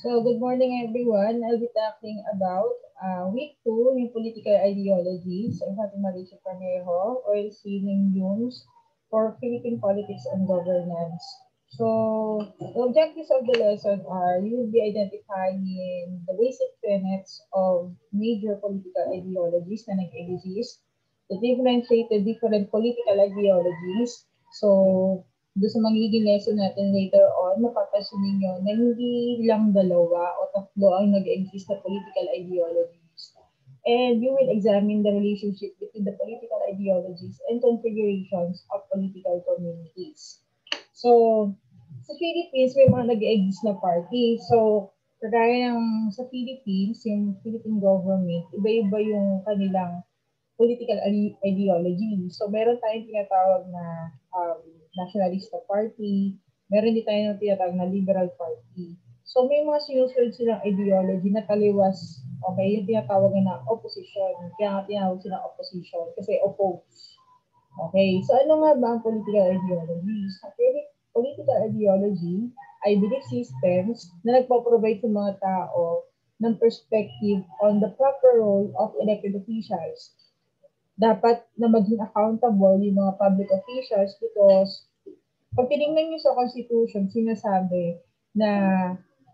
So, good morning everyone. I'll be talking about week 2, yung political ideologies. I'm Fatima Marisha Panejo, OLC ng News for Philippine Politics and Governance. So, the objectives of the lesson are you will be identifying the basic tenets of major political ideologies na nag-exist, to differentiate the different political ideologies. So, doon sa magiging lesson natin later on, mapapansin ninyo na hindi lang dalawa o tatlo ang nag-exist na political ideologies. And you will examine the relationship between the political ideologies and configurations of political communities. So, sa Philippines, may mga nag-exist na party. So, kagaya ng sa Philippines, yung Philippine government, iba-iba yung kanilang political ideology. So, meron tayong tinatawag na nationalista party, meron din tayong tinatawag na liberal party. So, may mga sinusunod silang ideology na taliwas, okay, yung tinatawag na opposition. Kaya nga tinawag silang opposition kasi oppose. Okay, so ano nga ba ang political ideologies? Actually, political ideology ay belief systems na nagpo-provide sa mga tao ng perspective on the proper role of elected officials. Dapat na maging accountable yung mga public officials because pag tinignan niyo sa Constitution, sinasabi na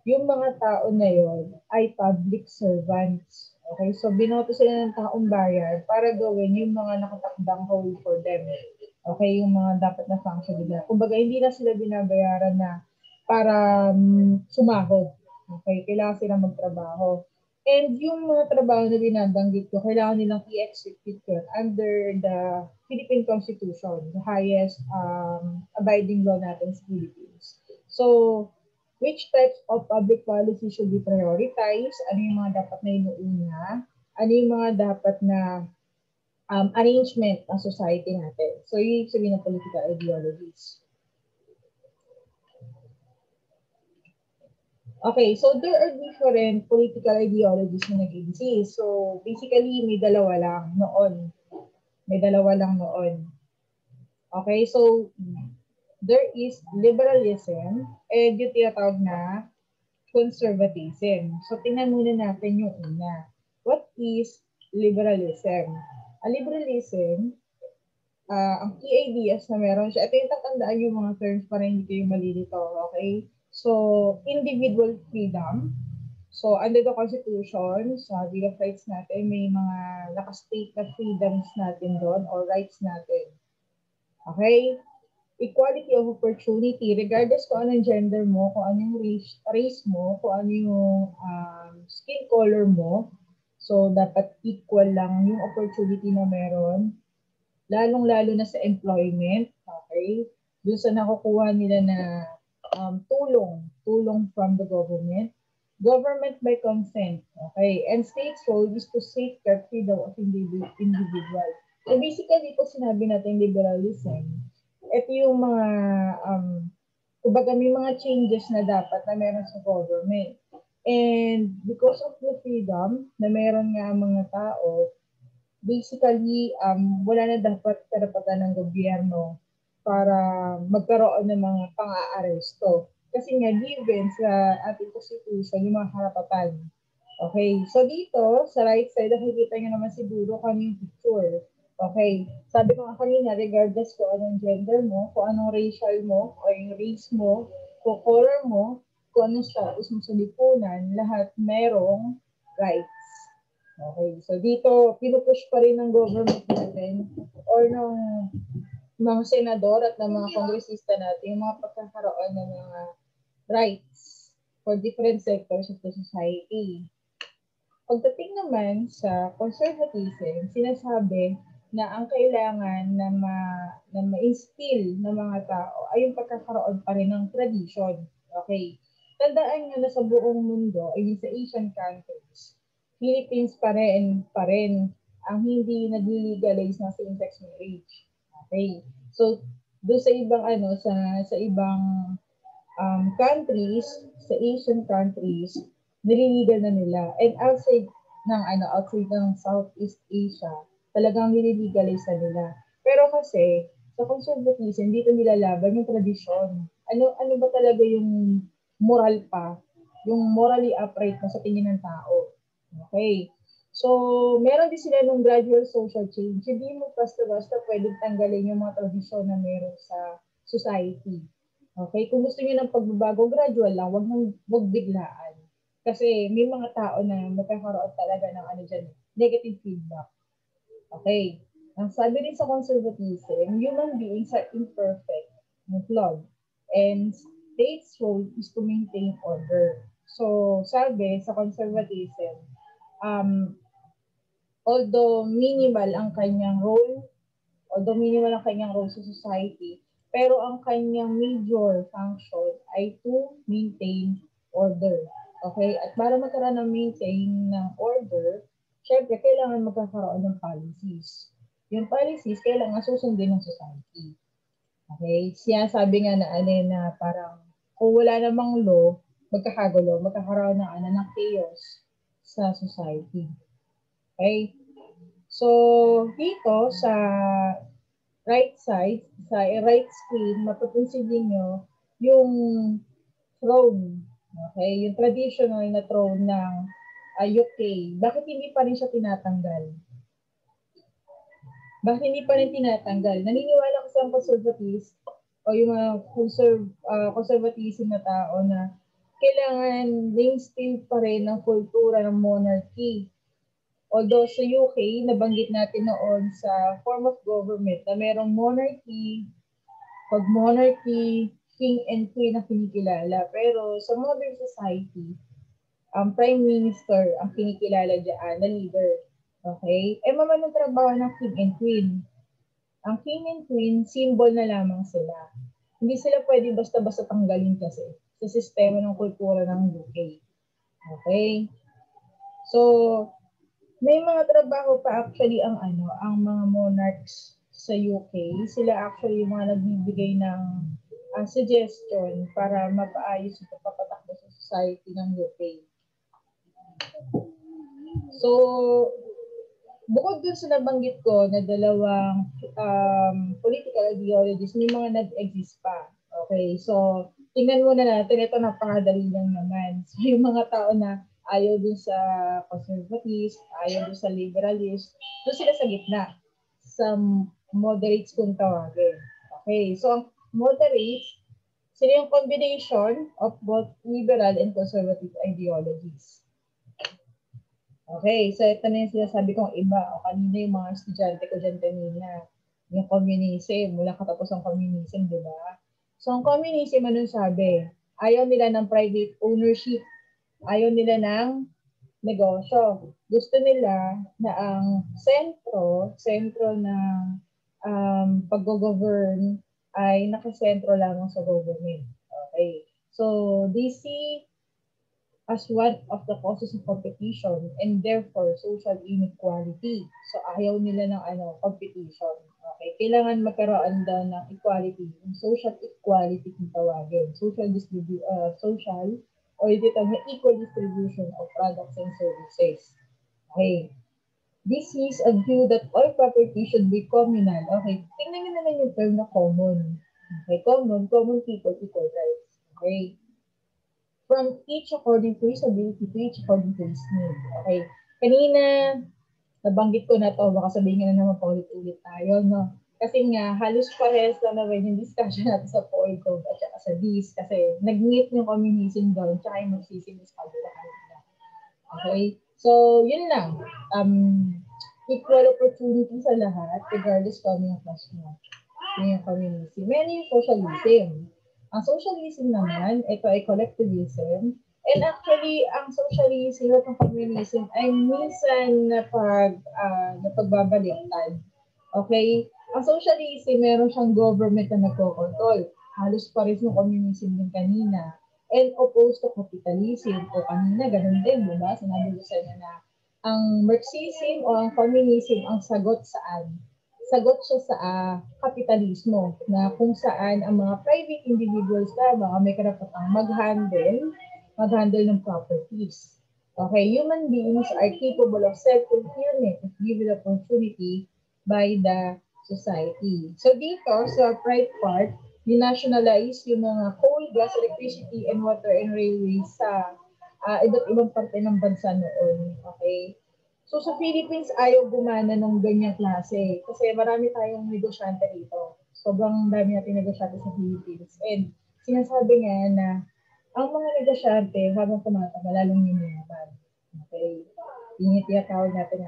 yung mga tao na yon ay public servants. Okay? So, binoto sila ng taong bayan para gawin yung mga nakatakdang role for them. Okay? Yung mga dapat na function nila. Kumbaga, hindi na sila binabayaran na para sumahod. Okay? Kailangan sila magtrabaho. And yung mga trabaho na binabanggit ko, kailangan nilang i-execute yun under the Philippine Constitution, the highest abiding law natin sa Philippines. So, which types of public policy should be prioritized? Ano yung mga dapat na inuuna? Ano yung mga dapat na arrangement ng society natin? So, yun yung sabihin ng political ideologies. Okay, so there are different political ideologies na nag-exist. So, basically, may dalawa lang noon. May dalawa lang noon. Okay, so there is liberalism and yung tinatawag na conservatism. So, tingnan muna natin yung una. What is liberalism? Ang liberalism, ang key ideas na meron siya, ito yung tatandaan yung mga terms para hindi kayo malilito, okay? So, individual freedom. So, under the Constitution, sa Bill of Rights natin, may mga nakastate na freedoms natin doon or rights natin. Okay? Equality of opportunity, regardless kung anong gender mo, kung anong race mo, kung ano yung skin color mo. So, dapat equal lang yung opportunity na meron. Lalong-lalo na sa employment. Okay? Doon sa nakukuha nila na tulong from the government. Government by consent. Okay? And state's role is to safeguard freedom of individual. So basically, ito sinabi natin liberalism. Ito yung mga, kumbaga may mga changes na dapat na meron sa government. And because of the freedom na meron nga mga tao, basically, wala na dapat karapatan ng gobyerno para magkaroon ng mga pang-aaresto. Kasi nga, given sa ating constitution, yung mga karapatan. Okay, so dito, sa right side, nakikita nyo naman siguro kung ano yung picture. Okay, sabi ko nga kanina, regardless kung anong gender mo, kung anong racial mo, o yung race mo, kung color mo, kung anong status mo sa lipunan, lahat merong rights. Okay, so dito, pinupush pa rin ng government natin or ng mga senador at ng mga kongresista natin yung mga pagkakaroon ng mga rights for different sectors of the society. Pagdating naman sa conservatism, sinasabi na ang kailangan na ma-instill ng mga tao ay yung pagkakaroon pa rin ng tradition. Okay. Tandaan nyo na sa buong mundo, ay sa Asian countries, Philippines pa rin ang hindi nag-legalize ng same-sex marriage. Okay. So, doon sa ibang sa ibang countries, sa Asian countries, nililigal na nila. And outside ng Southeast Asia, talagang nililegalize na nila. Pero kasi, sa conservatism, dito nilalaban yung tradisyon. Ano ba talaga yung moral pa yung morally upright mo sa tingin ng tao. Okay. So, meron din sila ng gradual social change. Hindi mo basta-basta pwedeng tanggalin yung mga tradisyon na meron sa society. Okay? Kung gusto niyo ng pagbabago, gradual lang. Wag biglaan. Kasi may mga tao na magkakaroon talaga ng negative feedback. Okay. Ang sabi rin sa conservatism, human beings are imperfect and flawed. And state's role is to maintain order. So, sabi sa conservatism, although minimal ang kanyang role sa society, pero ang kanyang major function ay to maintain order. Okay? At para magkaroon ng maintain ng order, syempre, kailangan magkakaroon ng policies. Yung policies, kailangan susundin ng society. Okay? Siya sabi nga na parang kung wala namang law, magkakaroon ng chaos sa society. Okay? So, dito sa right side, sa right screen, mapapansin niyo yung throne. Okay? Yung traditional na throne ng UK. Bakit hindi pa rin siya tinatanggal? Bakit hindi pa rin tinatanggal? Naniniwala kasi ang conservatives o yung mga conservatism na tao na kailangan mainstay pa rin ang kultura ng monarchy. Although sa UK, nabanggit natin noon sa form of government na merong monarchy, pag monarchy, king and queen ang kinikilala. Pero sa modern society, ang prime minister ang kinikilala dyan, na leader. Okay? Mamanong trabaho ng king and queen. Ang king and queen, symbol na lamang sila. Hindi sila pwede basta-basta tanggalin kasi sa sistema ng kultura ng UK. Okay? So, may mga trabaho pa actually ang mga monarchs sa UK. Sila actually yung mga nagbibigay ng suggestion para mapaayos yung pagpapatakbo sa society ng UK. So, bukod dun sa nabanggit ko na dalawang political ideologies, may mga nag-exist pa. Okay, so tingnan muna natin, ito napakadali lang naman. So, yung mga tao na ayaw dun sa conservatives, ayaw dun sa liberalist, doon sila sa gitna, sa moderates kung tawagin. Okay, so ang moderates, sila yung combination of both liberal and conservative ideologies. Okay, so ito na yung sinasabi kong iba. O kanina yung mga estudyante ko dyan kanina. Yung communism, mula katapos ang communism, di ba? So ang communism, anong sabi? Ayaw nila ng private ownership. Ayaw nila ng negosyo. Gusto nila na ang sentro ng pag-govern ay nakasentro lamang sa government. Okay. So they see as one of the causes of competition and therefore social inequality. So ayaw nila ng competition. Okay, kailangan magkaroon daw ng equality, social equality kung tawagin. Social or dito na equal distribution of products and services. Okay. This is a view that all property should be communal. Okay, tingnan nyo naman yung term na common. Okay, common people, equal rights. Okay. From each according to his ability to each according to his need. Okay. Kanina, nabanggit ko na to, baka sabihin na naman paulit-ulit tayo, no? Kasi nga, halos parehas lang naman yung discussion natin sa Polcom at saka sa DIS kasi nag-meet yung communism doon tsaka yung magsisimis kabulahan nila. Okay? So, yun lang. Equal opportunity sa lahat regardless kung ano yung class mo. Yun yung communism. May yung socialism. Ang socialism naman, ito ay collectivism. And actually, ang socialism at ang communism ay minsan napagbabaliktad. Okay? Ang socialism, meron siyang government na nagko-control. Halos pares ng communism din kanina. And opposed to capitalism. O kanina, ganun din, diba? Sinabi ko sa inyo na ang Marxism o ang communism ang sagot saan? Sagot siya sa kapitalismo na kung saan ang mga private individuals lamang may karapatang mag-handle ng properties. Okay, human beings are capable of self-fulfillment if given opportunity by the society. So dito, sa right part, dinationalize yung mga coal, gas, electricity, and water and railways sa iba't ibang parte ng bansa noon. Okay? So sa Philippines, ayaw gumana ng ganyang klase. Kasi marami tayong negosyante dito. Sobrang dami natin negosyante sa Philippines. And sinasabi nga na ang mga negosyante, habang tumatagal, lalong yumayaman. Okay? Yung tinatawag natin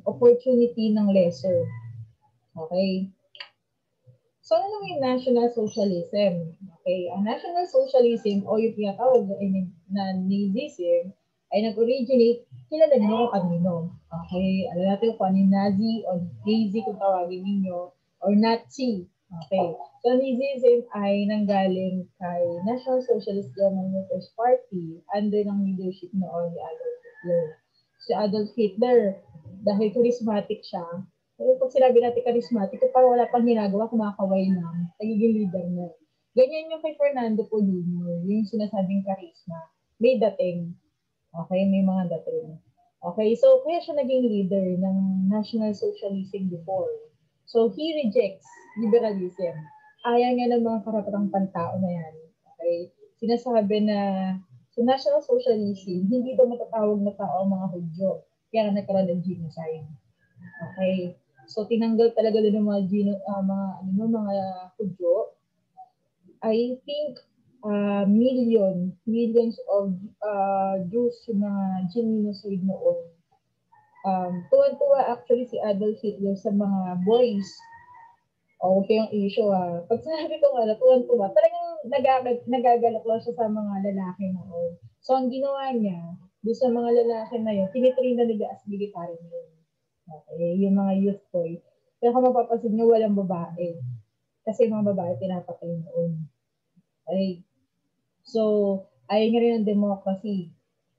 opportunity ng lesser. Okay? So, ano yung National Socialism? Okay, ang National Socialism o yung tinatawag na Nazism ay nag-originate, kilala niyo kung kanino. Okay, alam natin kung ano yung Nazi o Nazi kung tawagin ninyo, or Nazi. Okay, so Nazism ay nanggaling kay National Socialist German Workers' Party under ng leadership noon ni Adolf Hitler. Si Adolf Hitler, dahil charismatic siya, pero pag sinabi natin charismatic, parang wala pang ginagawa, kumakaway na, nagiging leader na. Ganyan yung kay Fernando Po Jr., yung sinasabing charisma. May dating. Okay, may mga dating. Okay, so kaya siya naging leader ng National Socialism before. So he rejects liberalism. Ayaw niya ng mga karapatang pantao na yan. Okay, sinasabi na sa National Socialism, hindi daw matatawag na tao ang mga Hudyo. Kaya nagkaroon ng genocide. Okay. So tinanggal talaga din ng mga Hudyo. I think millions of Jews yung mga genocide noon. Tuwan-tuwa actually si Adolf Hitler sa mga boys. Okay yung issue Pag sinabi ko tuwan-tuwa, talagang nagagalak lang siya sa mga lalaki noon. So ang ginawa niya, doon sa mga lalaki na yun, tinitrain na nila as military yun. Okay, yung mga youth boy. Pero kung mapapansin nyo, walang babae. Kasi yung mga babae pinapatay noon. Okay. So, ayaw niya rin ng democracy.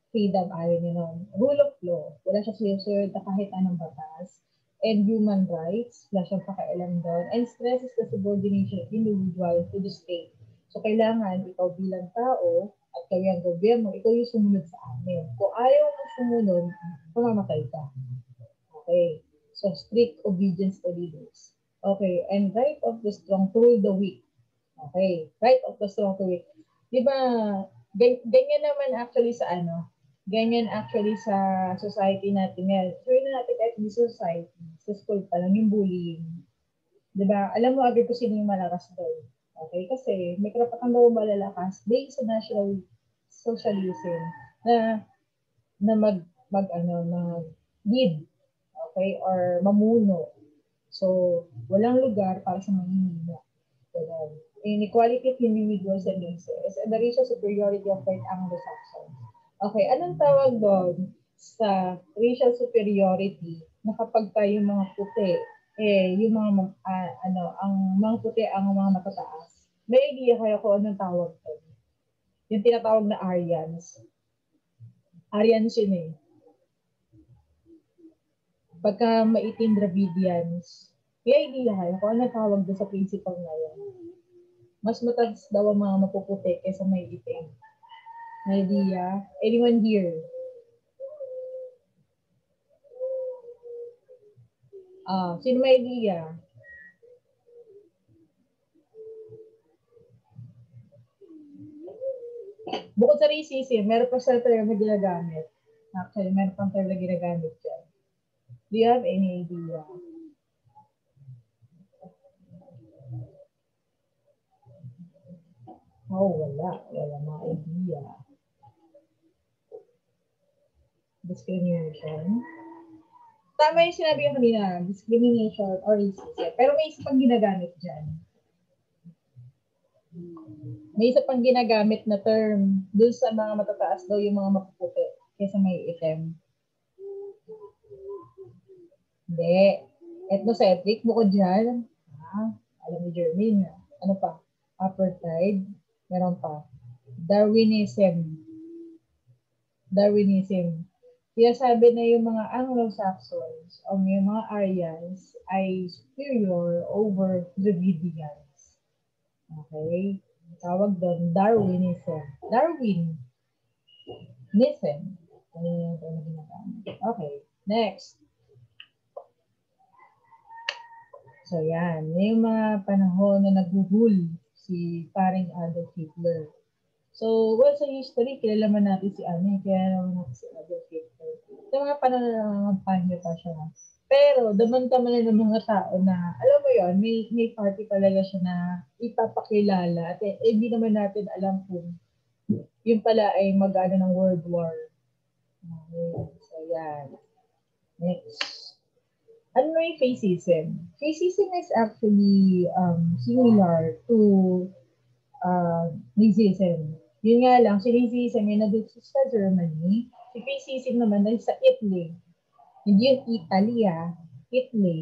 Freedom, ayaw niya nun. Rule of law, wala siya sinusunod na kahit anong batas. And human rights, wala siyang pakialam doon. And stresses the subordination of individual to the state. So, kailangan ikaw bilang tao at kayo ang gobyerno, ikaw yung sumunod sa amin. Kung ayaw mo sumunod, mamamatay ka. Okay. So, strict obedience to leaders. Okay. And right of the strong to rule the weak. Okay. Right of the strong to weak. Di ba, ganyan naman actually sa ganyan actually sa society natin ngayon. So, yun na natin kahit in society, sa school pa lang, yung bullying. Di ba? Alam mo agad kung sino yung malakas doon. Okay? Kasi may karapatan daw malalakas based sa National Socialism na mag-lead. Okay? Or mamuno. So, walang lugar para sa manghihina. Inequality of individuals and races and the racial superiority of white Anglo-Saxons. Okay, anong tawag doon sa racial superiority na kapag tayo mga puti, yung mga, ang mga puti ang mga matataas. May idea kayo kung anong tawag doon? Yung tinatawag na Aryans. Aryans yun Pagka maitim Dravidians, may idea kayo kung anong tawag doon sa principle na yun? Mas mataas daw ang mga mapuputi kaysa may itim. May idea? Anyone here? Sino may idea? Bukod sa racism, meron pa sa term na ginagamit. Actually, meron pang term na ginagamit dyan. Do you have any idea? Wala. Wala mga idea. Discrimination. Tama yung sinabi ko kanina, discrimination or racism. Pero may isa pang ginagamit dyan. May isa pang ginagamit na term dun sa mga matataas daw yung mga mapuputi kaysa may itim. Hindi. Ethnocentric, bukod dyan. Alam ni Jermaine. Ano pa? Apartheid. Meron pa. Darwinism. Sinasabi na yung mga Anglo-Saxons o yung mga Aryans ay superior over Dravidians. Okay? Tawag doon, Darwinism. Darwinism. Okay. Next. So, yan. Yung mga panahon na naguhul si paring Adolf Hitler. So, well, sa history, kilala naman natin si kilala naman natin si Adolf Hitler. Sa mga panahon na nangangampanya pa siya. Pero, damang-dama na ng mga tao na, alam mo yon, may party talaga siya na ipapakilala. At hindi naman natin alam kung yun pala ay mag-ano ng World War. Okay. So, yan. Next. Ano yung fascism? Fascism is actually similar to Nazism. Yun nga lang, si Nazism yung nandun sa Germany, si fascism naman ay sa Italy. Hindi yung Italy, Italy.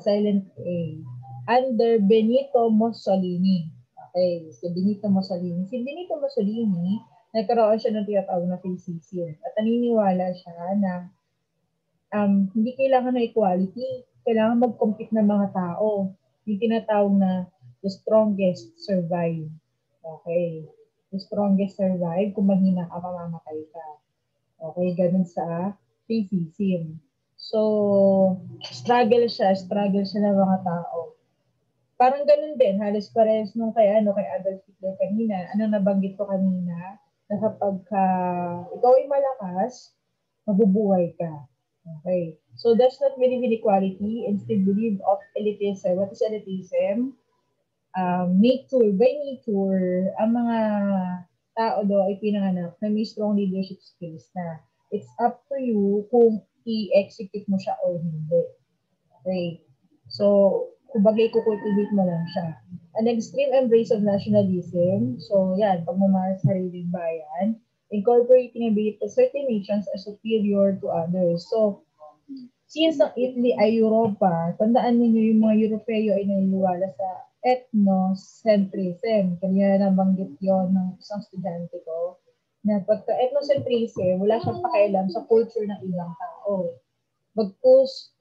Silent A. Under Benito Mussolini. Okay, si Benito Mussolini. Si Benito Mussolini, nagkaroon siya ng tinatawag na fascism. At naniniwala siya na hindi kailangan ng equality. Kailangan mag-compete ng mga tao. Yung tinatawag na the strongest survive. Okay. The strongest survive. Kung mahina ka, mamamatay ka. Okay, ganun sa fascism. So, struggle siya ng mga tao. Parang ganun din, halos parehas nung kay Adolf Hitler kanina. Ano nabanggit ko kanina? Na kapag ikaw ay malakas, mabubuhay ka. Okay. So, does not believe in equality, instead believe of elitism. What is elitism? Nature, by nature, ang mga tao do ay pinanganak na may strong leadership skills na it's up to you kung i-execute mo siya or hindi. Okay. So, kumbaga i-cultivate mo lang siya. An extreme embrace of nationalism. So, yan, pagmamahal sa sariling bayan. Incorporating a belief that certain nations are superior to others. So, since ang Italy ay Europa, tandaan niyo yung mga Europeo ay naniniwala sa ethnocentrism. Kanya nabanggit yon ng isang estudyante ko na pagka ethnocentrism, wala siyang pakialam sa culture ng ibang tao. Bagkus,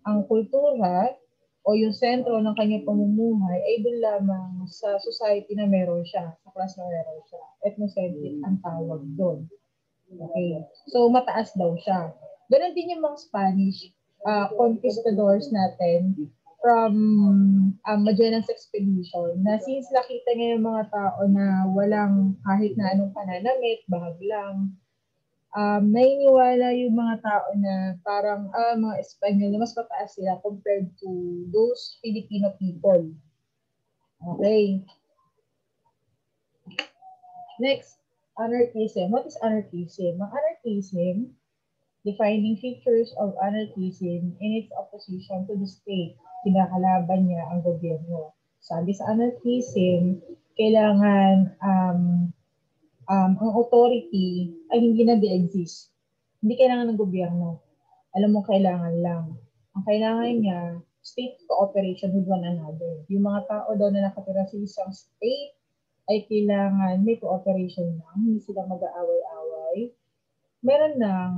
ang kultura o yung sentro ng kanyang pamumuhay ay doon lamang sa society na meron siya, sa class na meron siya. Ethnocentric ang tawag doon. Okay. So, mataas daw siya. Ganon din yung mga Spanish conquistadors natin from Magellan's Expedition na since nakita niya yung mga tao na walang kahit na anong pananamit, bahag lang, naniniwala yung mga tao na parang mga Espanyol na mas mataas sila compared to those Filipino people. Okay. Next, anarchism. What is anarchism? Ang anarchism, defining features of anarchism in its opposition to the state. Kinakalaban niya ang gobyerno. Sabi sa anarchism, kailangan ang authority ay hindi na de-exist. Hindi kailangan ng gobyerno. Alam mo, kailangan lang. Ang kailangan niya, state cooperation with one another. Yung mga tao daw na nakatira sa isang state ay kailangan may cooperation lang. Hindi sila mag-aaway-away. Meron ng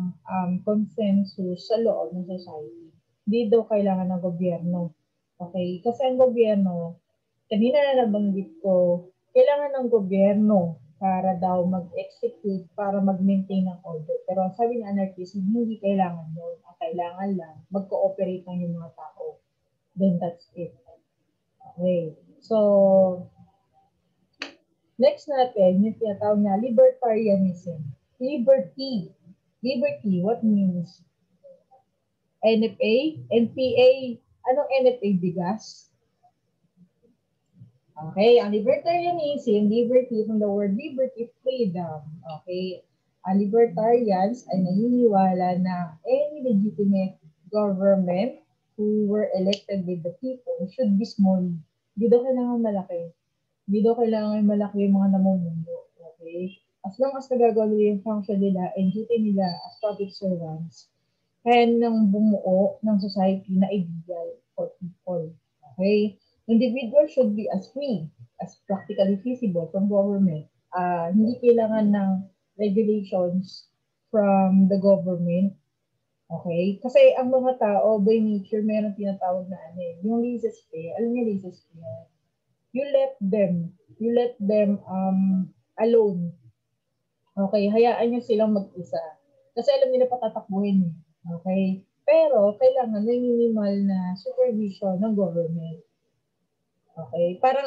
consensus sa loob ng society. Hindi daw kailangan ng gobyerno. Okay? Kasi ang gobyerno, kanina na nabanggit ko, kailangan ng gobyerno para daw mag-execute, para mag-maintain ng order. Pero sabi ng anarchist, hindi kailangan yun. Ang kailangan lang, mag-cooperate ng yung mga tao. Then that's it. Okay. So, next natin, yung tinatawag na libertarianism. Liberty. Liberty, what means? NFA? NPA? Anong NFA? Bigas? Okay, ang libertarianism, liberty from the word liberty, freedom. Okay, ang libertarians ay naniniwala na any legitimate government who were elected by the people should be small. Hindi daw kailangan malaki. Hindi daw kailangan malaki yung mga namumuno. Okay? As long as nagagawa nila yung function nila and duty nila as public servants, kaya nang bumuo ng society na ideal for people. Okay? Individual should be as free as practically feasible from government. Hindi kailangan ng regulations from the government. Okay? Kasi ang mga tao, by nature, meron tinatawag na yung laissez-faire. Alam niyo laissez-faire? You let them alone. Okay? Hayaan niyo silang mag-isa. Kasi alam nila patatakbuhin. Okay? Pero, kailangan may minimal na supervision ng government. Okay? Parang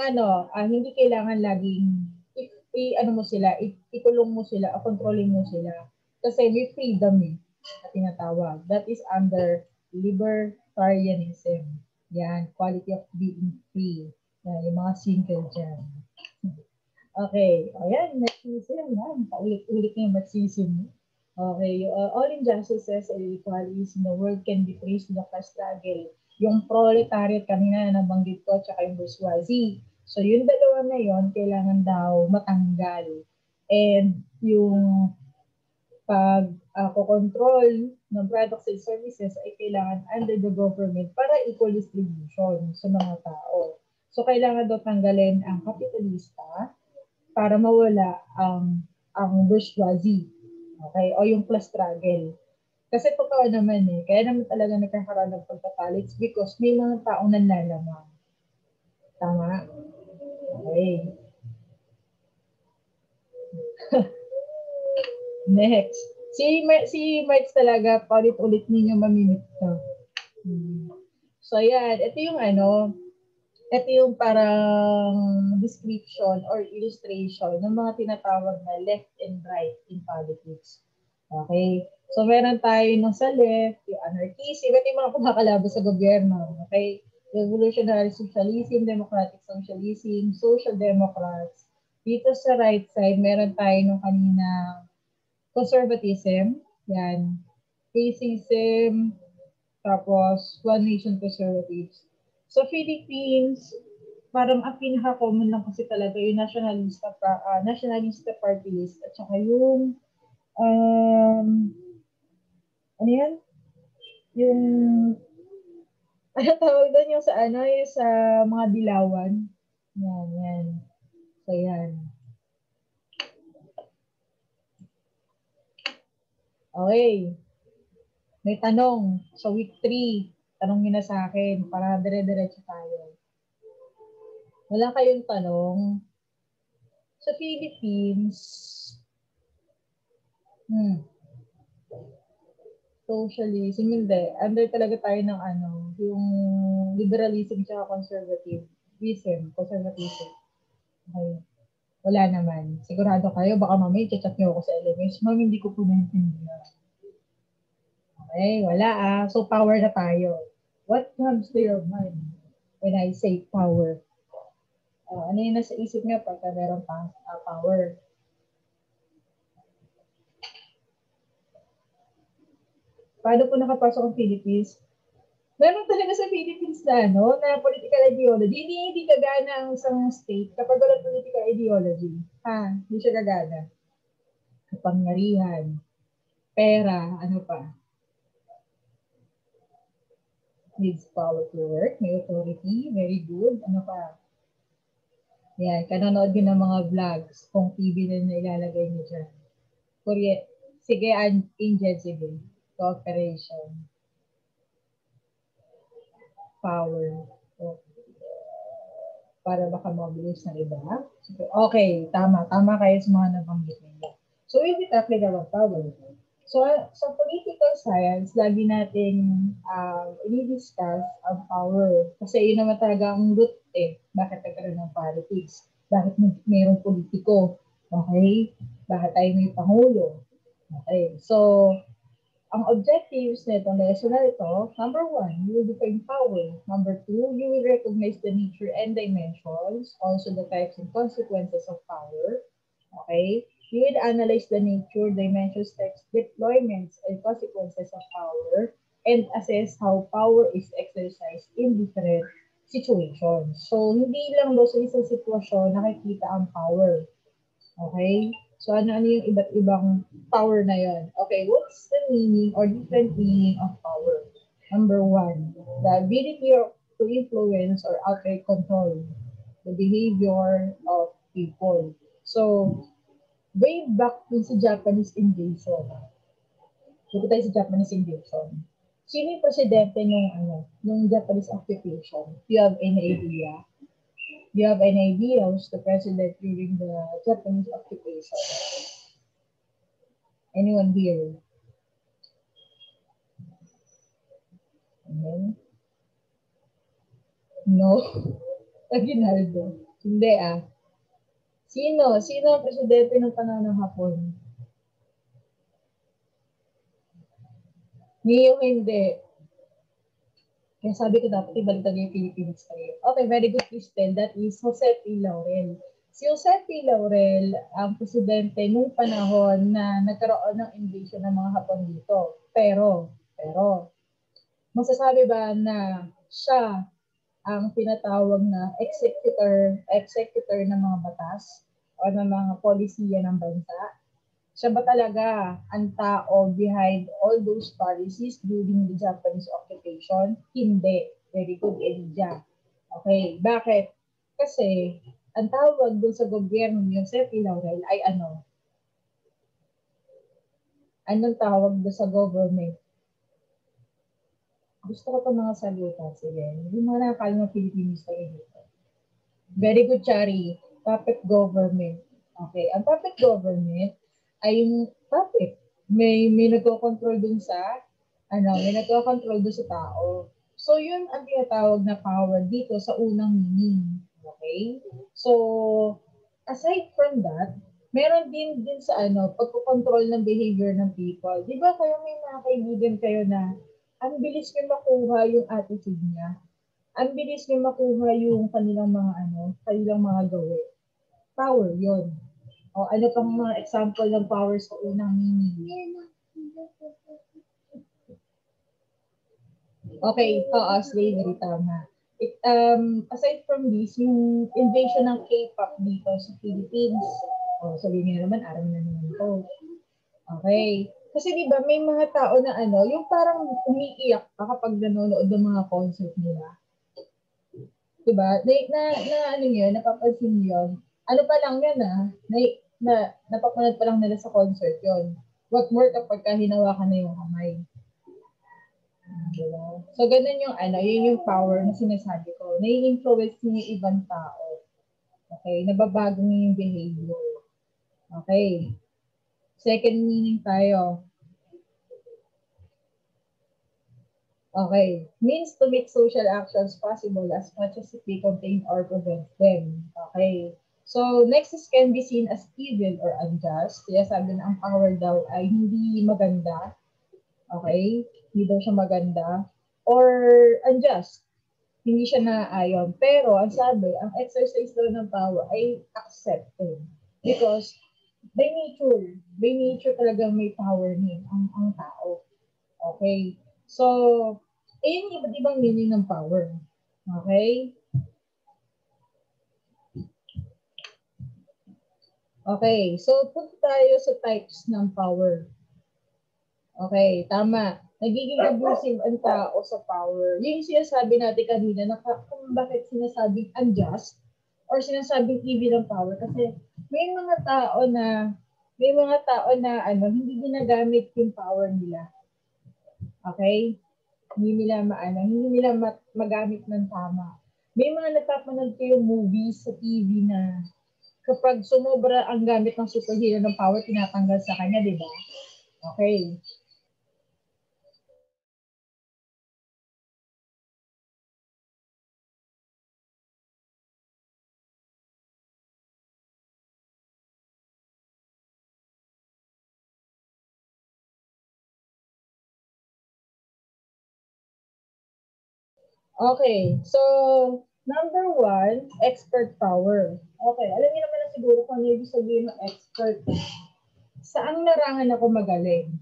hindi kailangan laging, ano mo sila, ikulong mo sila, o controlling mo sila. Kasi may freedom na tinatawag. That is under libertarianism. Yan, quality of being free. Yan, yung mga single dyan. Okay, ayan, Marxism. Paulit-ulit na yung Marxism. Okay, all injustices and inequalities in the world can be traced to the class struggle. Yung proletariat kanina na nabanggit ko, tsaka yung bourgeoisie. So, yung dalawa na yon kailangan daw matanggal. And yung pag-control ng products and services ay kailangan under the government para equal distribution sa mga tao. So, kailangan daw tanggalin ang kapitalista para mawala ang bourgeoisie. Okay? O yung class struggle. Kasi totoo naman kaya naman talaga nagkakaroon ng pagtatalo. It's because may mga taong nanlalamang. Tama? Okay. Next. Si Marx talaga, paulit-ulit ninyo mamimit to. So, yan. Ito yung parang description or illustration ng mga tinatawag na left and right in politics. Okay? So, meron tayo nung sa left, yung anarchism, ito yung mga kumakalaban sa gobyerno. Okay? Revolutionary socialism, democratic socialism, social democrats. Dito sa right side, meron tayo nung kanina conservatism, yan, racism, tapos one nation conservatives. So, Philippines, parang ang pinaka-common lang kasi talaga yung nationalista party list at saka yung ano yan? Yung ano tawag doon yung sa mga dilawan. Yan. So, yan. Okay. May tanong sa week 3. Tanong nyo na sa akin para dire-diretso tayo. Wala kayong tanong? Sa Philippines, socialism, hindi. Under talaga tayo ng yung liberalism tsaka conservatism. Okay. Wala naman. Sigurado kayo, baka mamaya chat nyo ako sa LMS. Ma'am, hindi ko po naintindihan. Okay, wala So, power na tayo. What comes to your mind when I say power? Ano yung nasa isip nyo pagka meron pang power? Paano po nakapasok ang Philippines? Meron talaga sa Philippines na political ideology. Hindi kagana ang isang state kapag walang political ideology. Hindi siya kagana. Kapangyarihan, pera, ano pa? Needs power to work, may authority, very good, ano pa? Yan, kanonood yun ng mga vlogs, kung TV na ilalagay niyo dyan. Sige, Angel, sige. Cooperation. Power. Para baka mabilis ng iba. Okay, tama. Tama kayo sa mga nabanggit ninyo. So, we'll be talking about power. So, sa political science, lagi natin i-discuss ang power. Kasi yun naman talaga ang root Bakit nagkaroon ng politics? Bakit mayroong politiko? Okay? Bakit tayo may pangulo? Okay. So, ang objectives nitong lesson na ito, number 1, you will define power. Number 2, you will recognize the nature and dimensions, also the types and consequences of power. Okay? You will analyze the nature, dimensions, types, deployments, and consequences of power, and assess how power is exercised in different situations. So, hindi lang daw sa isang sitwasyon nakikita ang power. Okay? So, ano yung iba't ibang power na yon? Okay, what's the meaning or different meaning of power? Number 1, the ability to influence or outright control the behavior of people. So, way back dun sa Japanese invasion. Dito tayo sa Japanese invasion. Sino yung presidente nung Japanese occupation? Do you have any idea? Do you have any idea who's the president during the Japanese occupation? Anyone here? No? Aguinaldo. Hindi Sino? Sino ang presidente ng panahon ng Hapon? Niyo hindi. Kaya sabi ko dapat ibaliktad yung Philippines kayo. Okay, very good, Cristel. That is Jose P. Laurel. Si Jose P. Laurel ang presidente nung panahon na nagkaroon ng invasion ng mga Hapon dito. Pero, masasabi ba na siya ang tinatawag na executor ng mga batas o ng mga polisiya ng bansa? Siya ba talaga ang tao behind all those policies during the Japanese occupation? Hindi. Very good, Elijah. Okay, bakit? Kasi ang tawag dun sa gobyerno ni Jose P. Laurel ay ano? Anong tawag dun sa government? Gusto ko pa mga salutan. Sige. Yung mga nakakala ng Philippines tayo dito. Very good, Chari. Puppet government. Okay. Ang puppet government ay yung puppet. May nagko-control dun sa may nagko-control dun sa tao. So, yun ang tinatawag na power dito sa unang meaning. Okay? So, aside from that, meron din sa pagko-control ng behavior ng people. Di ba kayo may mga kaibigan kayo na ang bilis nyo makuha yung attitude niya. Ang bilis nyo makuha yung kanilang mga gawin. Power, yon. O ano pang mga example ng power sa unang meaning? Okay, slavery, tama. Aside from this, yung invasion ng K-pop dito sa Philippines, sabihin niyo naman, aram na naman ito. Okay. Kasi di ba may mga tao na yung parang umiiyak pa kapag nanonood ng mga concert nila. Di ba? Napapansin niyo yun. Ano pa lang yan napapanood pa lang nila sa concert yon. What more kapag hinawakan na yung kamay. Diba? So, ganun yun yung power na sinasabi ko. Nai-influence niyo yung ibang tao. Okay? Nababago niyo yung behavior. Okay. Second meaning tayo. Okay. Means to make social actions possible as much as it may contain or prevent them. Okay. So, next is can be seen as evil or unjust. Kaya sabi na ang power daw ay hindi maganda. Okay? Hindi daw siya maganda. Or unjust. Hindi siya naaayon. Pero, ang sabi, ang exercise daw ng power ay accepted. Because, by nature talagang may power niya ang tao. Okay? So, yung iba't ibang meaning ng power. Okay? Okay, so punta tayo sa types ng power. Okay, tama. Nagiging abusive ang tao sa power. Yung sinasabi natin kanina na kung bakit sinasabing unjust or sinasabing evil ang power kasi may mga tao na hindi ginagamit yung power nila. Okay? Hindi nila magamit ng tama. May mga napapanood kayong movies sa TV na kapag sumobra ang gamit ng superhero ng power, tinatanggal sa kanya, di ba? Okay. Okay. So, number one, expert power. Okay. Alam niyo naman na siguro kung ano ibig sabihin ng expert. Saang larangan ako magaling?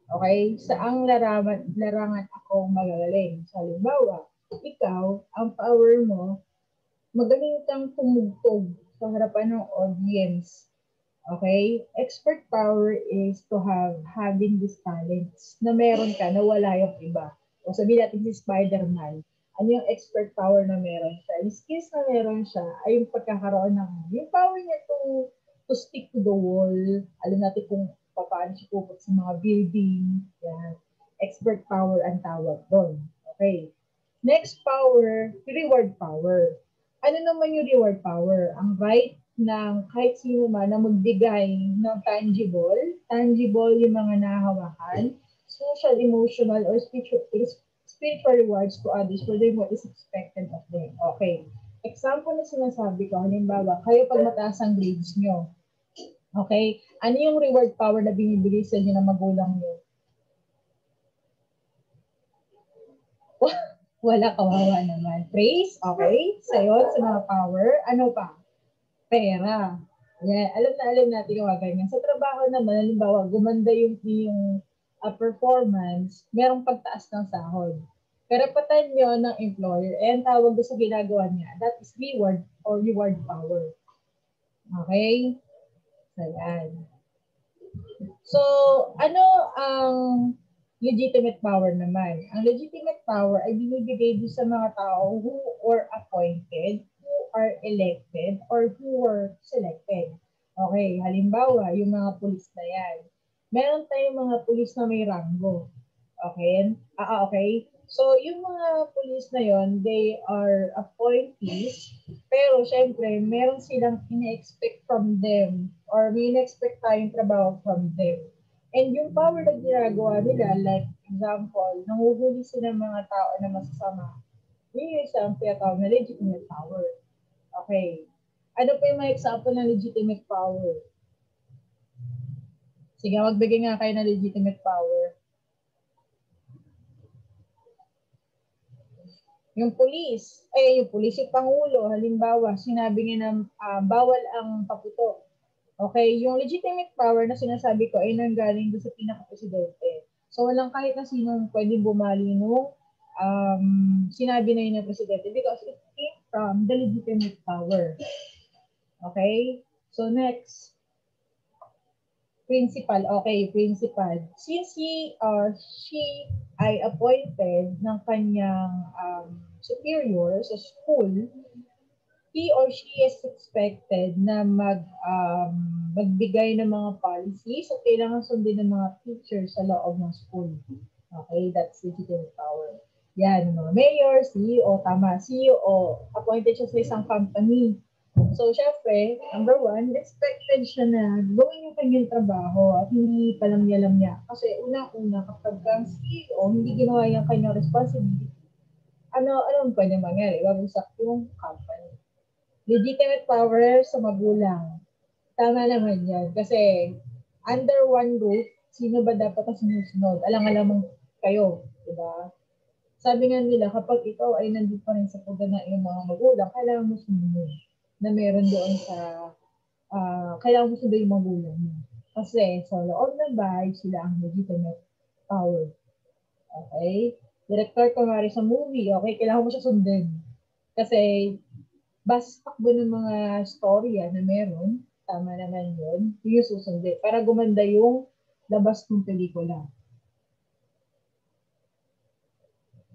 Okay? Saang larangan ako magaling? So, halimbawa, ikaw, ang power mo, magaling kang tumugtog sa harapan ng audience. Okay? Expert power is to having these talents na meron ka na wala yung iba. O sabihin natin si Spider-Man, ano yung expert power na meron siya? Yung skills na meron siya ay yung pagkakaroon ng, yung power niya to stick to the wall. Alam natin kung paano siya pupot sa mga building. Yan. Expert power ang tawag doon. Okay. Next power, reward power. Ano naman yung reward power? Ang right ng kahit sino man na magbigay ng tangible yung mga nahawakan, social, emotional, or spiritual rewards to others for doing what is expected of them. Okay. example na sinasabi ko, halimbawa, kayo pag mataas ang grades nyo, okay, ano yung reward power na binibigay sa inyo ng magulang nyo? Wala, kawawa naman. Praise, okay, sa'yo, sa mga power, ano pa? Pera. Yeah, alam natin yung mga ganyan. Sa trabaho naman, halimbawa, gumanda yung performance, merong pagtaas ng sahod. Karapatan nyo ng employer, and tawag doon sa ginagawa niya, that is reward or reward power. Okay? So, yan. So, ano ang legitimate power naman? Ang legitimate power ay binibigay doon sa mga tao who are appointed, who are elected, or who were selected. Okay, halimbawa, yung mga pulis na yan. Meron tayong mga pulis na may ranggo. Okay? Okay. So, yung mga pulis na yon, they are appointees, pero syempre, meron silang ina-expect from them or may ina-expect tayong trabaho from them. And yung power na ginagawa nila, like example, nanguhuli sila ng mga tao na masasama, yun yung isang tinatawag na legitimate power. Okay. Ano pa yung mga example ng legitimate power? Sige, magbigay nga kayo ng legitimate power. Yung pulis, yung Pangulo, halimbawa, sinabi niya na bawal ang paputok. Okay, yung legitimate power na sinasabi ko ay nanggaling doon sa pinaka-presidente. So, walang kahit na sinong pwedeng bumali nung sinabi na yun ng presidente because it came from the legitimate power. Okay? So, next. Principal. Okay, principal. Since he or she ay appointed ng kanyang superior sa school, he or she is expected na magbigay ng mga policies at kailangan sundin ng mga teachers sa loob ng school. Okay, that's legitimate power. Yan, no? Mayor, CEO, tama. CEO, appointed siya sa isang company. So, syempre, number one, expected siya na gawin yung kanyang trabaho at hindi palamya-lam niya. Kasi unang-una, kapag ang CEO, hindi ginawa yung kanyang responsibility, ano pwede mangyari? Wabagsak yung company. Legitimate power sa magulang. Tama naman yan. Kasi under one roof, sino ba dapat ang sinusunod? Alang-alam mong kayo, diba? Sabi nga nila, kapag ikaw ay nandun pa rin sa pagda ng iyong mga magulang, kailangan mo sumunod na meron doon sa, kailangan mo sunod yung magulang mo. Kasi sa loob ng bahay, sila ang legitimate power. Okay? Director ko nga sa movie, okay, kailangan mo siya sundin. Kasi, basta takbo ng mga storya na meron, tama naman yun, yung susundin. Para gumanda yung labas ng pelikula.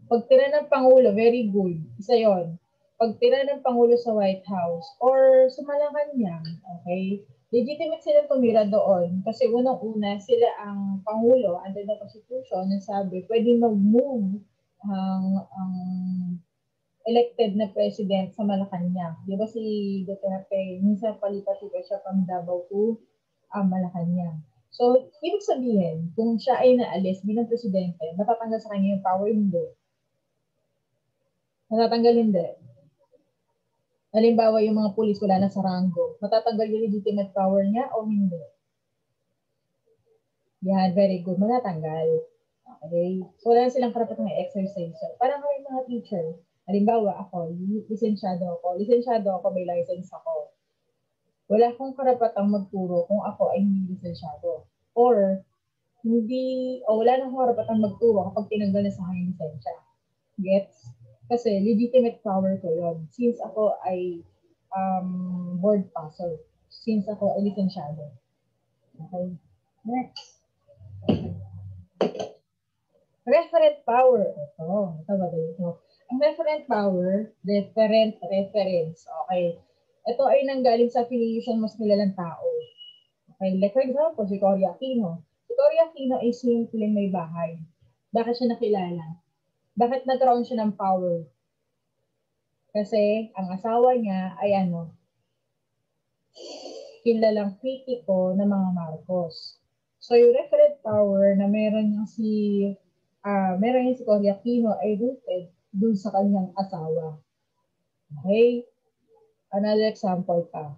Pagtira ng Pangulo, very good. Isa yon. Pagtira ng Pangulo sa White House or sa Malacanang, okay? Legitimate silang tumira doon kasi unang-una sila ang Pangulo under the Constitution na sabi pwedeng mag-move ang elected na president sa Malacanang. Di ba si Duterte, minsan palipat-lipat siya from Davao to Malacanang. So, ibig sabihin, kung siya ay naalis bilang presidente, matatanggal sa kanya yung power, hindi. Matatanggal hindi. Halimbawa, yung mga pulis wala na sa rango. Matatanggal yung legitimate power niya o hindi? Yan, very good. Matatanggal. Okay? So, wala silang karapatang exercise. So, parang may mga teacher. Halimbawa, ako, lisensyado ako, may license ako. Wala akong karapatang magturo kung ako ay hindi lisensyado. Or, wala na akong karapatang magturo kapag tinanggal na sa akin lisensya. Gets? Kasi legitimate power ko yun. Since ako ay board passer. Since ako ay lisensyado. Okay? Next. Referent power. Ito ba ito? Ang referent power, reference. Okay. Ito ay nanggaling sa affiliation mas kilalang tao. Okay. Like for example, si Cory Aquino. Si Cory Aquino ay simpleng may bahay. Bakit siya nakilala? Bakit nagkaroon siya ng power? Kasi ang asawa niya ay kilalang kritiko ng mga Marcos. So yung referent power na meron niya si Cory Aquino ay rooted dun sa kanyang asawa. Okay? Another example pa.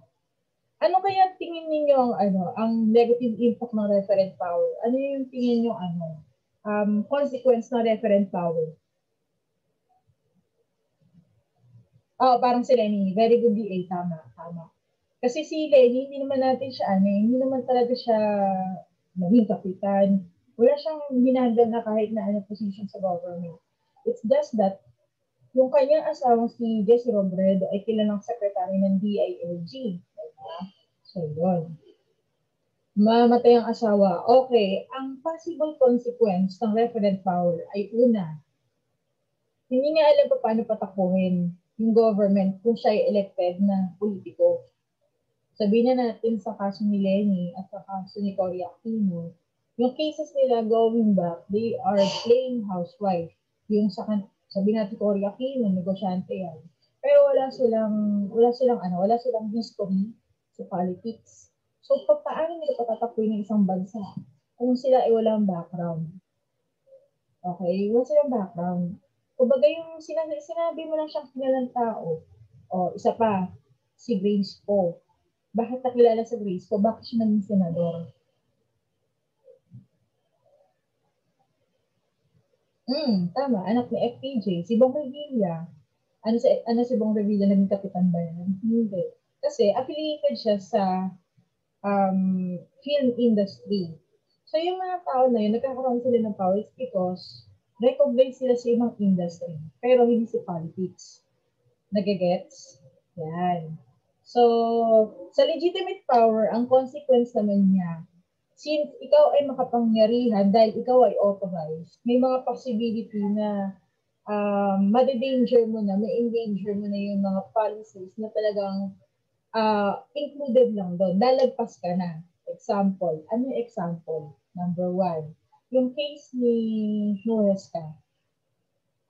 Ano kaya tingin ninyo ang negative impact ng referent power? Ano yung tingin niyo consequence ng referent power? Parang si Lenny. Very good DA. Tama. Kasi si Lenny, hindi naman natin siya, hindi naman talaga siya naging kapitan. Wala siyang hinandal na kahit na position sa government. It's just that, yung kanyang asawang si Jessie Robredo ay kilalang secretary ng DILG. Diba? So, yun. Mamatay ang asawa. Okay, ang possible consequence ng referent power ay una, hindi nga alam pa paano patakbuhin yung government kung siya ay elected na politiko. Sabihin na natin sa kaso ni Lenny at sa kaso ni Cory Aquino, yung cases nila going back, they are playing housewife. Yung sabihin natin Cory Aquino, negosyante yan. Pero wala silang history sa politics. So, paano nila patatakbuhin ng isang bansa kung sila ay walang background? Okay? Wala silang background. Kumbaga yung sinabi mo lang siyang kilalang tao. Isa pa, si Grace Poe. Bakit nakilala sa Grace Poe? Bakit siya naging senador? Tama. Anak ni FPJ. Si Bong Revilla. Si Bong Revilla naging kapitan ba yan? Hindi. Kasi affiliated siya sa film industry. So, yung mga tao na yun, nagkakaroon sila ng power because recognize sila sa ibang industry, pero hindi sa politics. Nagigets? Yan. So, sa legitimate power, ang consequence naman niya, since ikaw ay makapangyarihan dahil ikaw ay authorized, may mga possibility na madi-danger mo na, may endanger mo na yung mga policies na talagang included lang doon. Lalagpas ka na. Example. Ano yung example? Number 1. Yung case ni Nuesca.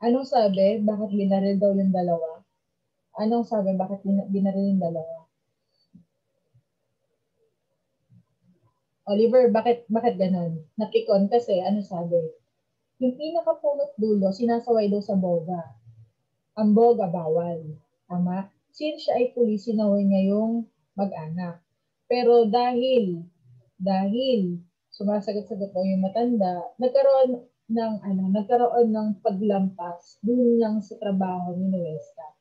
Anong sabi? Bakit binaril daw yung dalawa? Anong sabi? Bakit binaril yung dalawa? Oliver, bakit ganun? Napikon kasi, ano sabi? Yung pinakapunot dulo, sinasaway daw sa boga. Ang boga, bawal. Tama? Since siya ay pulis, sinaway niya yung mag-anak. Pero dahil sumasagot-sagot daw yung matanda, nagkaroon ng paglampas dun lang sa trabaho ni Nuesca.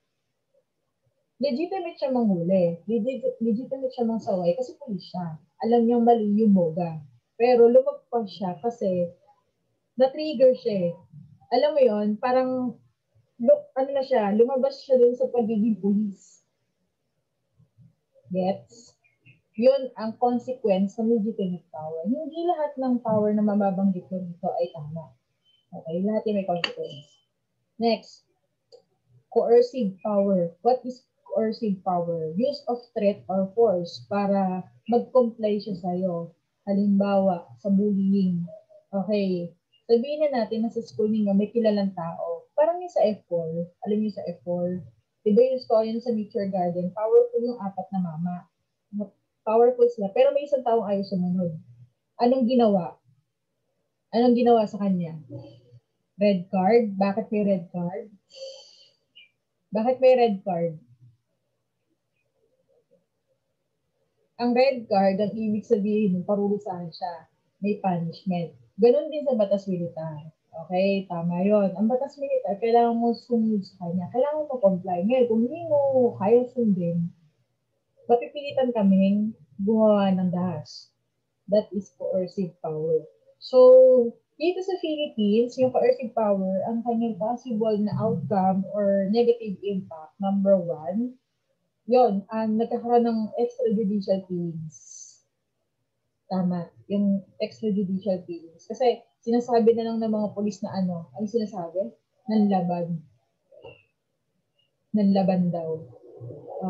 Legitimate siya manghuli. Legitimate siya mangsaway kasi pulis siya. Alam niyang mali yung boga. Pero lumagpas siya kasi na-trigger siya. Alam mo yon, parang lumabas siya dun sa pagiging pulis. Gets? Yun ang consequence ng legitimate power. Hindi lahat ng power na mababanggit ko dito ay tama. Okay? Lahat yung may consequence. Next, coercive power. What is coercive power? Use of threat or force para mag-comply siya sa'yo. Halimbawa, sa bullying. Okay, sabihin na natin na sa school ninyo may kilalang tao. Parang yung sa F4. Alam niyo sa F4? Diba yung story sa Nature Garden? Powerful yung 4 na mama. Powerful sila. Pero may isang taong ayaw sumunod. Anong ginawa? Anong ginawa sa kanya? Red card? Bakit may red card? Bakit may red card? Ang red card, ang ibig sabihin, parurusahan siya. May punishment. Ganon din sa batas militar. Okay, tama yon. Ang batas militar, kailangan mo sumunod sa kanya. Kailangan mo comply. Ngayon, kung hindi mo kaya sundin, mapipilitan kaming gumawa ng dahas. That is coercive power. So, dito sa Philippines, yung coercive power, ang kanyang possible na outcome or negative impact, number 1, yun, nagkakaroon ng extrajudicial killings. Tama, yung extrajudicial killings. Kasi sinasabi na lang ng mga polis na ano sinasabi? Nanlaban. Nanlaban daw.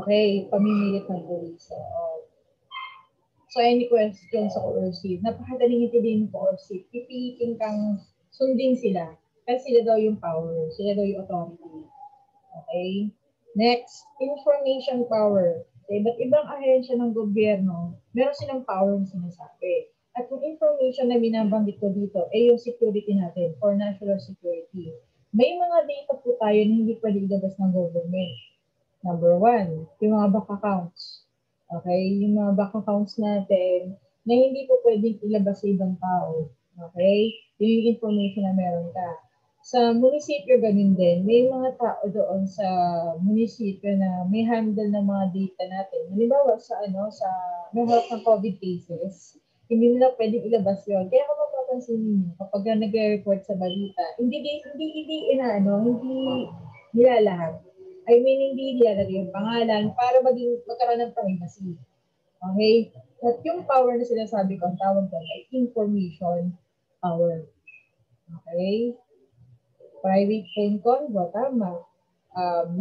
Okay, pamimilit ng polis. So, any question sa coercive? Napakadaling intindihin ng coercive. Pipilitin kang sundin sila. Kasi sila daw yung power. Sila daw yung authority. Okay? Next, information power. Sa iba't ibang ahensya ng gobyerno, meron silang power na sinasabi. At yung information na binabanggit ko dito ay yung security natin for national security. May mga data po tayo na hindi pwede ilabas ng government. Number one, yung mga bank accounts. Okay? Yung mga bank accounts natin na hindi po pwedeng ilabas sa ibang tao. Okay? Yung information na meron ka. Sa munisipyo, ganun din. May mga tao doon sa munisipyo na may handle ng mga data natin. Halimbawa sa may hawak ng COVID cases, hindi nila pwedeng ilabas yun. Kaya kung mapapansin niyo, kapag nagre-report sa balita, hindi nilalahat. I mean, hindi nilalagay yung pangalan para magkaroon ng privacy. Okay? At yung power na sinasabi ko, ang tawag doon ay information power. Okay? Private phone convo, tama.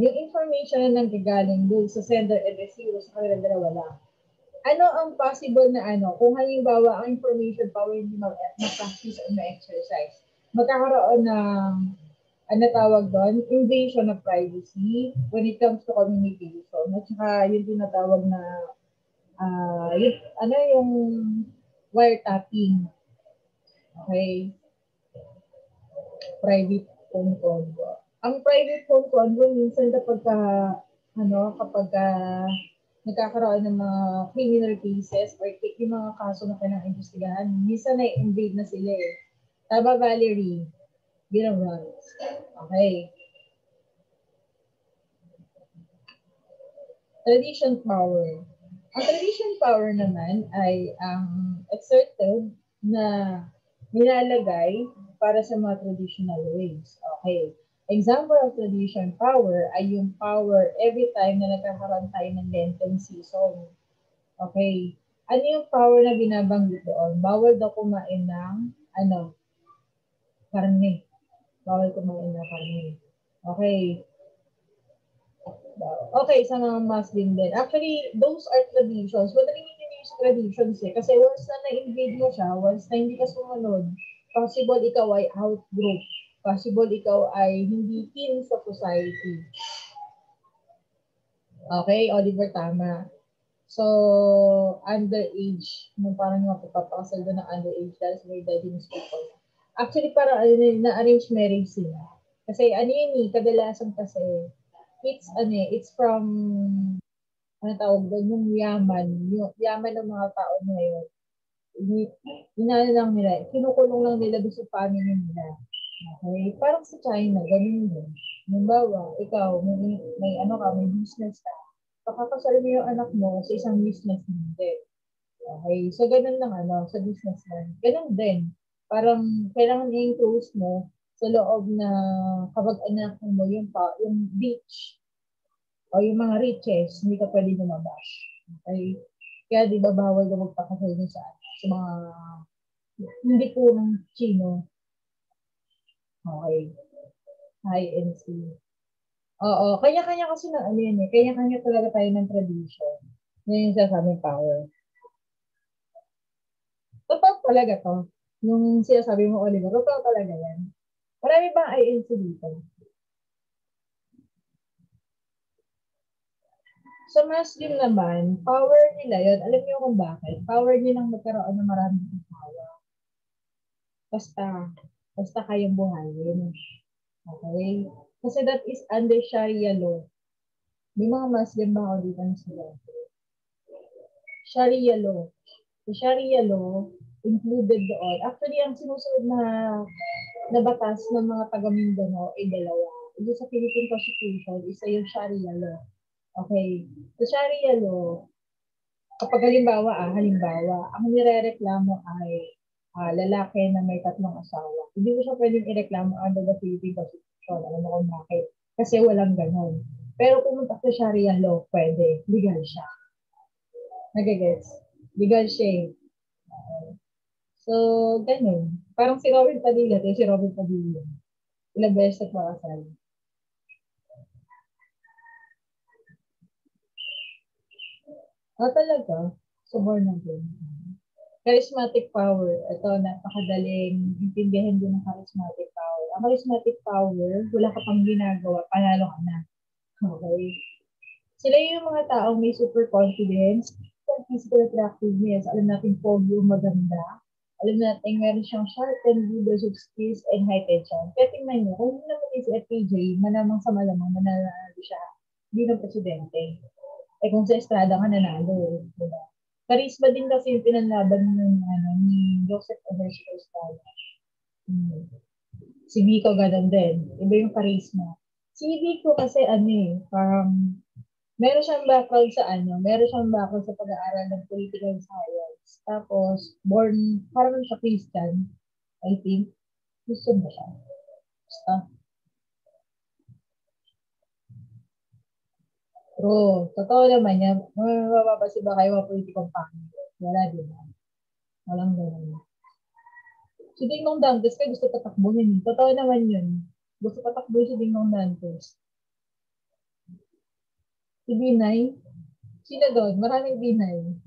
Yung information na nanggagaling doon sa sender and receiver sa kanilang dalawa lang. Ano ang possible na kung halimbawa ang information power hindi ma-practice o ma-exercise? Magkakaroon ng tawag doon, invasion of privacy when it comes to communication. At saka yung tinatawag na yung wiretapping. Okay? Private phone convo. Ang private phone convo, minsan kapag nagkakaroon ng mga criminal cases or yung mga kaso na kailangang investigahan, minsan na-invade na sila eh. Tama, Valerie? Bilang rights. Okay. Tradition power. Ang tradition power naman ay ang exerted na nilalagay para sa mga traditional ways. Okay. Example of tradition power ay yung power every time na nagkakaroon tayo ng Lenten season. Okay. Ano yung power na binabanggit doon? Bawal daw kumain ng karne. Bawal kumain ng karne. Okay. Okay, sa mga Muslim din. Actually, those are traditions. But limited yung traditions eh. Kasi once na na-invade mo siya, once na hindi ka sumunod, possible ikaw ay out group. Possible ikaw ay hindi in sa society. Okay, Oliver, tama. So, underage, parang mapapakasal doon ng underage dahil sa may dadiness people. Actually, para na-arrange marriage sila. Kasi kadalasan kasi, it's from tawag doon, yung yaman ng mga tao ngayon. Lang nila, kinukulong lang nila doon sa family nila. Okay? Parang sa China, ganun din. Halimbawa, ikaw, may business ka. Pakakasal mo yung anak mo sa isang business din. Okay? So, ganun lang, sa business lang. Ganun din. Parang, kailangan i-enclose mo sa loob na kabag-anak mo yung beach o yung mga riches, hindi ka pwede lumabas. Okay? Kaya di ba bawal ka magpakasal sa mga hindi purong Chino. Okay. INC. Oo, kanya-kanya kasi na kanya-kanya talaga tayo ng tradition. Yan yung sasabing power. Totoo talaga to. Yung sinasabi mo, Oliver, totoo talaga yan. Marami bang INC dito? Sa Muslim naman, power nila yun. Alam niyo kung bakit? Power nilang magkaroon ng maraming asawa. Basta kayong buhayin. Okay? Kasi that is under Sharia law. May mga Muslim ba ako dito na sila? Sharia law. The Sharia law included doon. Actually, ang sinusunod na batas ng mga taga Mindanao ay dalawa. Ito sa Philippine Constitution, isa yung Sharia law. Okay. Sa Sharia law, kapag halimbawa, ang nirereklamo ay lalaki na may 3 asawa. Hindi mo siya pwedeng ireklamo under the Philippine Constitution. Alam mo kung bakit? Kasi walang ganon. Pero pumunta sa Sharia law, pwede. Legal siya. Nagagets? Legal siya. So, ganun. Parang si Robin Padilla, si Robin Padilla. Ilang beses at makasal. Talaga? Sobrang natin. Charismatic power. Ito, napakadaling intindihan din ng charismatic power. Ang charismatic power, wala ka pang ginagawa, panalo ka na. Okay? Sila yung mga taong may super confidence, physical attractiveness. Alam natin pogi yung maganda. Alam natin meron siyang sharpened leadership skills and high tension. Kaya tingnan nyo, kung hindi naman si FPJ, malamang sa malamang mananalo siya. bilang presidente. Eh kung sa estrada nga nanalo, diba? Karisma din kasi yung pinanlaban ni Joseph Emerson Estrada. Si Vico ganun din. Iba yung karisma. Si Vico kasi parang meron siyang background meron siyang background sa pag-aaral ng political science. Tapos, parang siya Christian, I think. Gusto mo siya. Basta. True. Totoo naman yan. Mapapasi ba kayo mga politikong pangit? Wala, di ba? Walang ganun. Si Dingdong Dantes kaya gusto patakbuhin. Totoo naman yun. Gusto patakbuhin si Dingdong Dantes. Si Binay. Sino doon? Maraming Binay.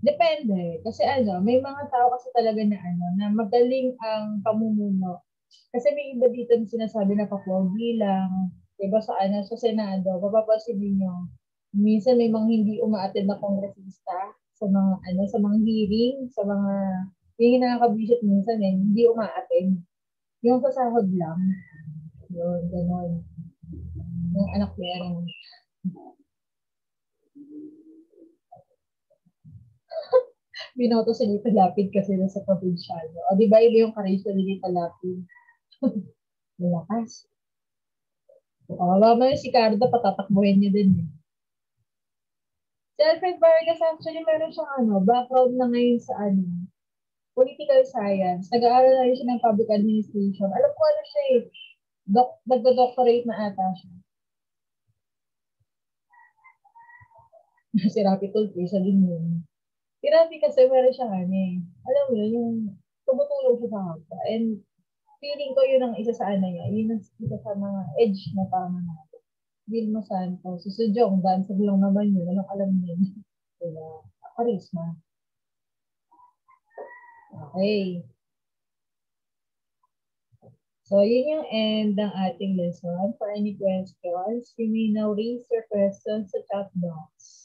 Depende. Kasi may mga tao kasi talaga na magaling ang pamumuno. Kasi may iba dito na sinasabi na papogi lang. Diba sa Senado, papapansin ninyo, minsan may mga hindi umaattend na kongresista sa mga hearing, yung nakakabisit minsan hindi umaattend. Yung sa sahod lang. Yun, gano'n. Yung anak niya, binoto si Lita Lapid kasi na sa probinsyano. O, di ba iba yung courage ni Lita Lapid? Malakas. Kawawa yung si Cardo, patatakbuhin niya din eh. Si Alfred Vargas actually meron siyang background na ngayon sa political science. Nag-aaral na rin siya ng public administration. Alam ko siya eh. Nagdo-doctorate na ata siya. Si Rapi Tulfo, isa din yun. Si Rapi kasi meron siyang alam mo yun, yung tumutulong siya sa kapwa. And feeling ko yun ang isa sa niya. Yun ang isa sa mga edge na tama natin. Vilma Santos. Si Sujong, dancer lang naman yun. Anong alam niya? Diba? Charisma. Okay. So, yun yung end ng ating lesson. For any questions, you may now raise your questions sa chat box.